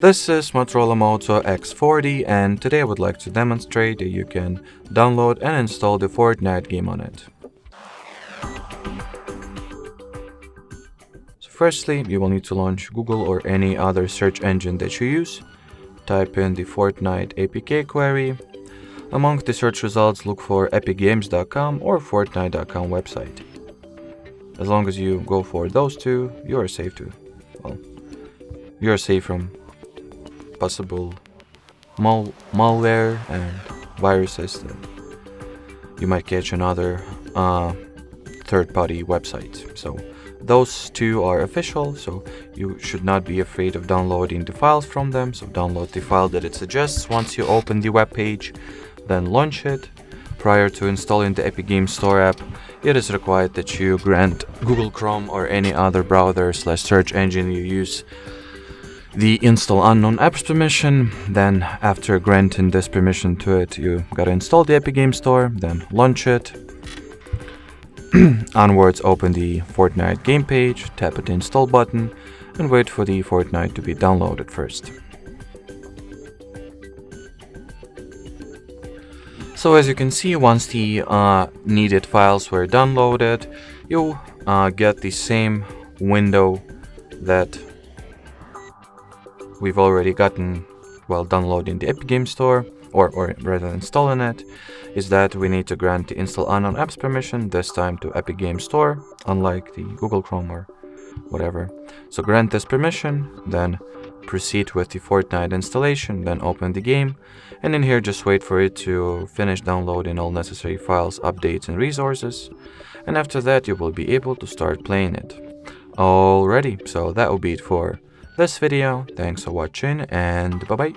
This is Motorola Moto X40, and today I would like to demonstrate that you can download and install the Fortnite game on it. So firstly, you will need to launch Google or any other search engine that you use. Type in the Fortnite APK query. Among the search results, look for epicgames.com or fortnite.com website. As long as you go for those two, you are safe from possible malware and viruses that you might catch on other third-party websites. So those two are official, so you should not be afraid of downloading the files from them. So download the file that it suggests once you open the web page, then launch it. Prior to installing the Epic Games Store app, it is required that you grant Google Chrome or any other browser/search engine you use the install unknown apps permission. Then after granting this permission to it, you gotta install the Epic Games Store, then launch it. Onwards, open the Fortnite game page, tap the install button, and wait for the Fortnite to be downloaded first. So as you can see, once the needed files were downloaded, you get the same window that we've already gotten while downloading the Epic Games Store, or rather installing it, is that we need to grant the install unknown apps permission, this time to Epic Games Store, unlike the Google Chrome or whatever. So grant this permission, then proceed with the Fortnite installation, then open the game, and in here just wait for it to finish downloading all necessary files, updates and resources, and after that you will be able to start playing it. Alrighty, so that will be it for this video. Thanks for watching, and bye bye.